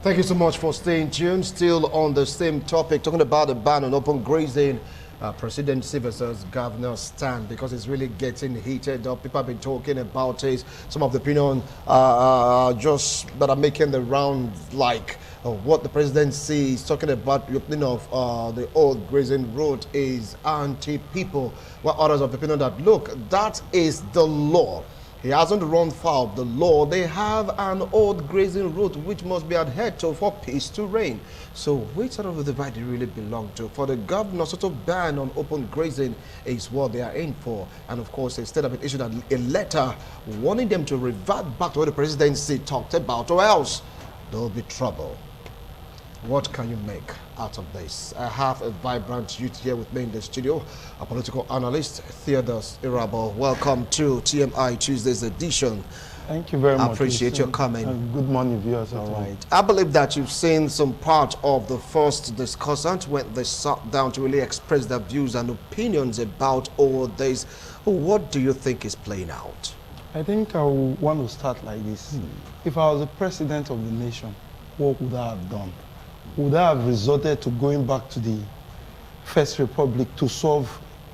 Thank you so much for staying tuned. Still on the same topic, talking about the ban on open grazing, Presidency versus Governor stand, because it's really getting heated up. People have been talking about it. Some of the opinion just that are making the round, like what the Presidency is talking about, the opening of the old grazing road is anti-people, while others of the opinion that, look, that is the law. He hasn't run foul of the law. They have an old grazing route which must be adhered to for peace to reign. So which side of the divide do you really belong to? For the governor, sort of ban on open grazing is what they are in for. And of course, instead of it issued a letter warning them to revert back to what the Presidency talked about, or else there will be trouble. What can you make out of this? I have a vibrant youth here with me in the studio, a political analyst, Theodore Irabo. Welcome to TMI Tuesday's edition. Thank you very much. I appreciate your coming. Good morning, viewers. All right. I believe that you've seen some part of the first discussant when they sat down to really express their views and opinions about all this. What do you think is playing out? I think I want to start like this. If I was the president of the nation, what would I have done? Would I have resorted to going back to the First Republic to solve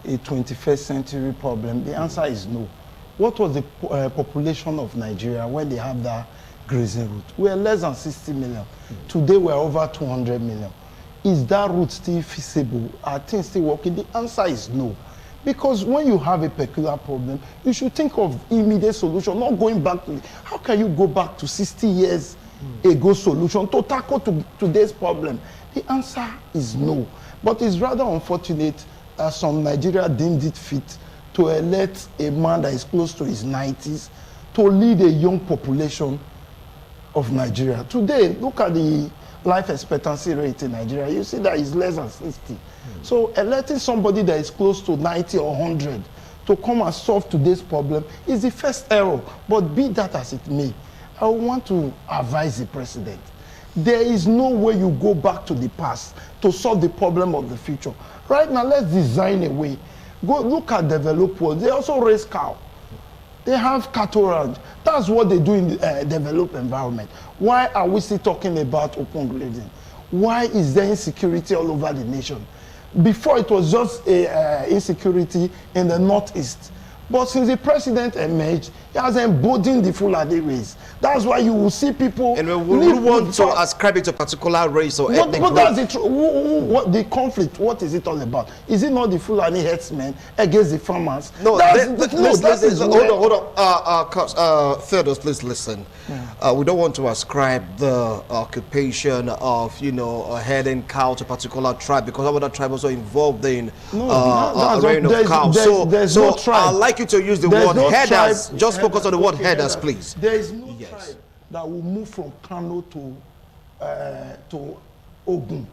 a 21st century problem? The answer is no. What was the population of Nigeria when they have that grazing route? We are less than 60 million. Today we are over 200 million. Is that route still feasible? Are things still working? The answer is no. Because when you have a peculiar problem, you should think of immediate solution, not going back to, how can you go back to 60 years ago solution to tackle today's problem? The answer is no. But it's rather unfortunate that some Nigeria deemed it fit to elect a man that is close to his 90s to lead a young population of Nigeria. Today, look at the life expectancy rate in Nigeria. You see that it's less than 60. So electing somebody that is close to 90 or 100 to come and solve today's problem is the first error. But be that as it may, I want to advise the president. There is no way you go back to the past to solve the problem of the future. Right now, let's design a way. Go look at developed world. They also raise cow. They have cattle ranch. That's what they do in the developed environment. Why are we still talking about open grazing? Why is there insecurity all over the nation? Before, it was just insecurity in the northeast. But since the president emerged, he has emboldened the Fulani race. That's why you will see people. And we would want to ascribe it to a particular race or ethnic group. But that's what the conflict, what is it all about? Is it not the Fulani herdsmen against the farmers? No, hold on. Theodore, please listen. Yeah. We don't want to ascribe the occupation of, herding cow to a particular tribe, because other tribes also involved in rearing of cows. So no tribe. I'd like you to use the word herders. Just focus on the word headers, please. There is no tribe that will move from Kano to Ogun.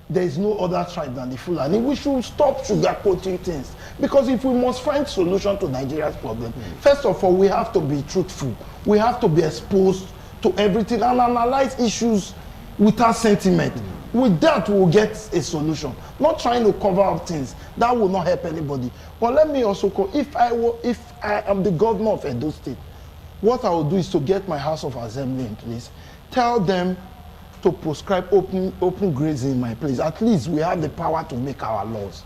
There is no other tribe than the Fulani. We should stop sugarcoating things, because if we must find solution to Nigeria's problem, first of all, we have to be truthful. We have to be exposed to everything and analyze issues without sentiment. With that, we'll get a solution. Not trying to cover up things. That will not help anybody. But let me also call, if I am the governor of Edo State, what I will do is to get my House of Assembly in place, tell them to prescribe open grazing in my place. At least we have the power to make our laws.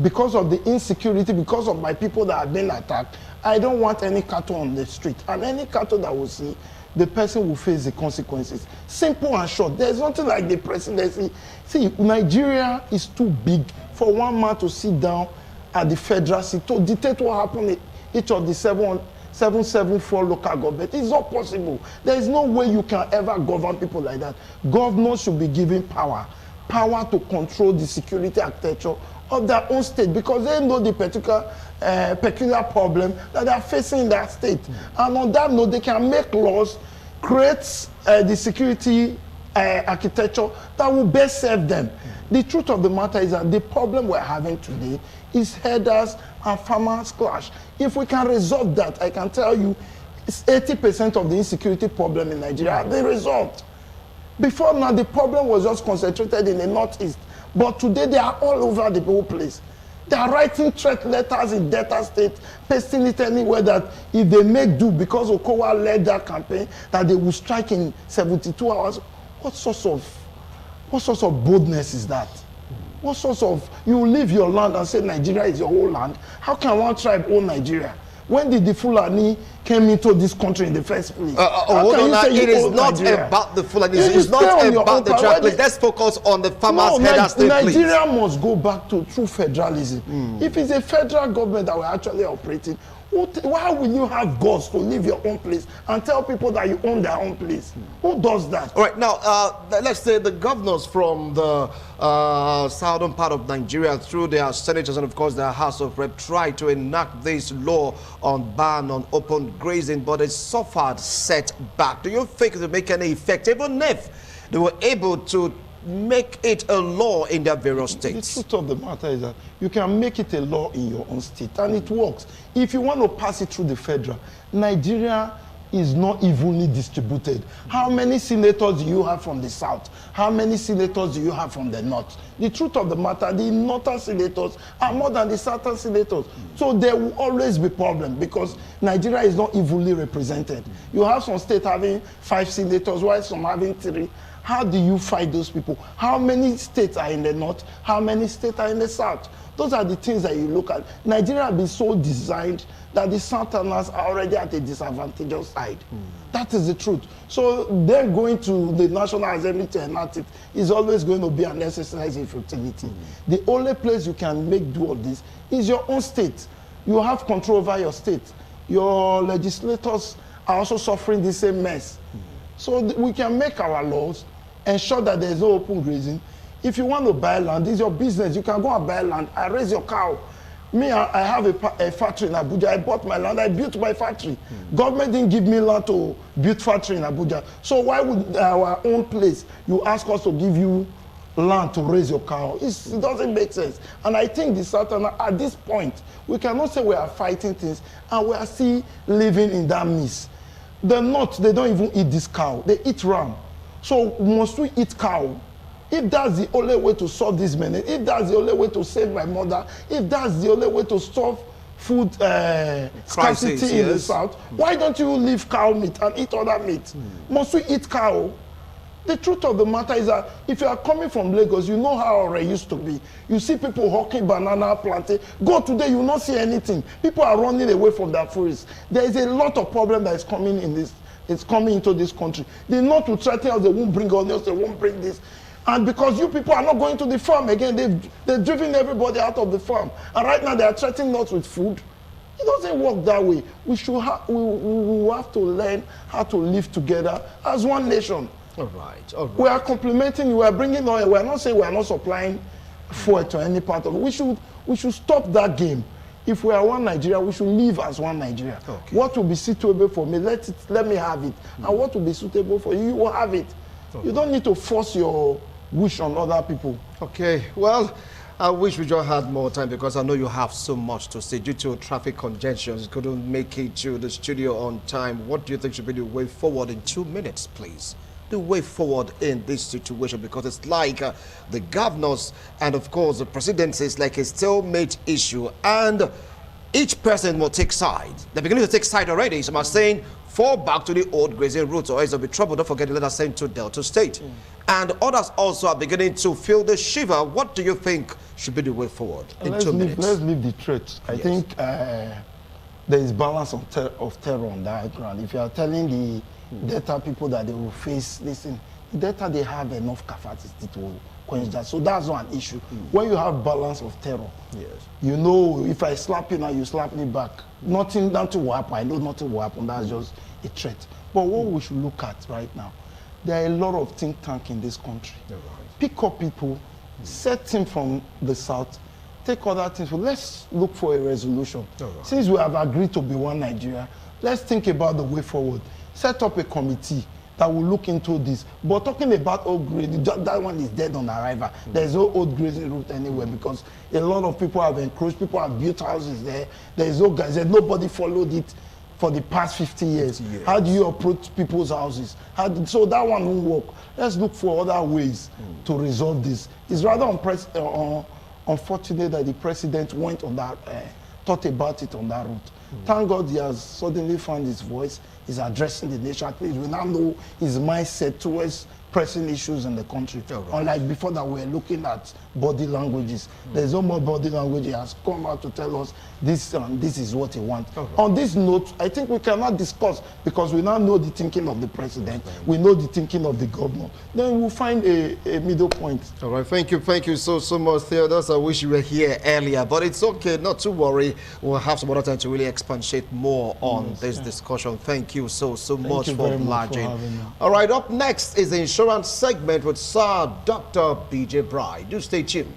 Because of the insecurity, because of my people that have been attacked, I don't want any cattle on the street. And any cattle that will see, the person will face the consequences. Simple and short. There's nothing like the presidency. See, Nigeria is too big for one man to sit down at the federal seat to dictate what happened in each of the 774 local government. It's not possible. There is no way you can ever govern people like that. Governors should be given power to control the security architecture of their own state, because they know the peculiar problem that they are facing in that state. And on that note, they can make laws, create the security architecture that will best serve them. The truth of the matter is that the problem we're having today is herders and farmers clash. If we can resolve that, I can tell you, it's 80% of the insecurity problem in Nigeria have been resolved. Before now, the problem was just concentrated in the northeast. But today, they are all over the whole place. They are writing threat letters in Delta State, pasting it anywhere that if they make do because Okowa led that campaign, that they will strike in 72 hours. What sorts of boldness is that? What sorts of, you leave your land and say Nigeria is your whole land? How can one tribe own Nigeria? When did the Fulani came into this country in the first place? It is not about the Fulani. It's not about the tribe. Let's focus on the farmers' head of state, please. Nigeria must go back to true federalism. If it's a federal government that we're actually operating, why will you have guts to leave your own place and tell people that you own their own place? Who does that? All right, now, let's say the governors from the southern part of Nigeria, through their senators and, of course, their House of Rep, tried to enact this law on ban on open grazing, but it suffered setback. Do you think it will make any effect, even if they were able to make it a law in their various states? The truth of the matter is that you can make it a law in your own state, and it works. If you want to pass it through the federal, Nigeria is not evenly distributed. How many senators do you have from the south? How many senators do you have from the north? The truth of the matter, the northern senators are more than the southern senators. So there will always be problem because Nigeria is not evenly represented. You have some states having 5 senators, while some having 3. How do you fight those people? How many states are in the north? How many states are in the south? Those are the things that you look at. Nigeria has been so designed that the southerners are already at a disadvantageous side. That is the truth. So them going to the National Assembly to enact it is always going to be an exercise in futility. The only place you can make do of this is your own state. You have control over your state. Your legislators are also suffering the same mess. So we can make our laws, ensure that there is no open grazing. If you want to buy land, it's your business. You can go and buy land. I raise your cow. Me, I have a factory in Abuja. I bought my land. I built my factory. Government didn't give me land to build factory in Abuja. So why would our own place, you ask us to give you land to raise your cow? It doesn't make sense. And I think the Southern, at this point, we cannot say we are fighting things and we are still living in that mess. The North, they don't even eat this cow. They eat ram. So must we eat cow? If that's the only way to solve this menace, if that's the only way to save my mother, if that's the only way to solve food scarcity in the South, why don't you leave cow meat and eat other meat? Must we eat cow? The truth of the matter is that if you are coming from Lagos, you know how it used to be. You see people hawking banana, planting. Go today, you will not see anything. People are running away from their forests. There is a lot of problem that is coming in this. It's coming into this country. The North will threaten us, they won't bring onions, they won't bring this. And because you people are not going to the farm again, they've driven everybody out of the farm. And right now they are threatening us with food. It doesn't work that way. We should we have to learn how to live together as one nation. All right, all right. We are complementing you, we are bringing oil. We are not saying we are not supplying fuel to any part of it. We should stop that game. If we are one Nigeria, we should live as one Nigeria. Okay. What will be suitable for me, let me have it. And what will be suitable for you, you will have it. Okay. You don't need to force your wish on other people. Okay, well, I wish we just had more time because I know you have so much to say. Due to traffic congestions, you couldn't make it to the studio on time. What do you think should be the way forward in 2 minutes, please? The way forward in this situation, because it's like the governors and of course the presidency is like a stalemate issue and each person will take sides. They're beginning to take side already. Some are saying fall back to the old grazing route or else there'll be trouble. Don't forget the letter sent to Delta State. And others also are beginning to feel the shiver. What do you think should be the way forward in 2 minutes? Let's leave the threat. I think there is balance of terror on that ground. If you are telling the Delta people that they will face, listen, Delta they have enough capacity to quench that. So that's not an issue. When you have balance of terror, you know if I slap you now, you slap me back. Nothing will happen. I know nothing will happen. That's just a threat. But what we should look at right now, there are a lot of think tanks in this country. Pick up people, set them from the south, take other things. Let's look for a resolution. Since we have agreed to be one Nigeria, let's think about the way forward. Set up a committee that will look into this. But talking about old grazing, that one is dead on arrival. There's no old grazing route anywhere because a lot of people have encroached, people have built houses there. There's no guys, nobody followed it for the past 50 years. How do you approach people's houses? So that one won't work. Let's look for other ways to resolve this. It's rather unfortunate that the president went on that, thought about it on that route. Thank God he has suddenly found his voice. He's addressing the nation. At least we now know his mindset towards pressing issues in the country. Oh, right. Unlike before that we were looking at body languages. There's no more body language. He has come out to tell us this is what he wants. Oh, right. On this note, I think we cannot discuss because we now know the thinking of the president. We know the thinking of the governor. Then we'll find a middle point. All right, thank you so much, Theodore. I wish you were here earlier, but it's okay, not to worry. We'll have some other time to really expatiate more on this discussion. Thank you so much for obliging. All right, up next is the insurance segment with Sir Dr. BJ Bride. Do stay tuned.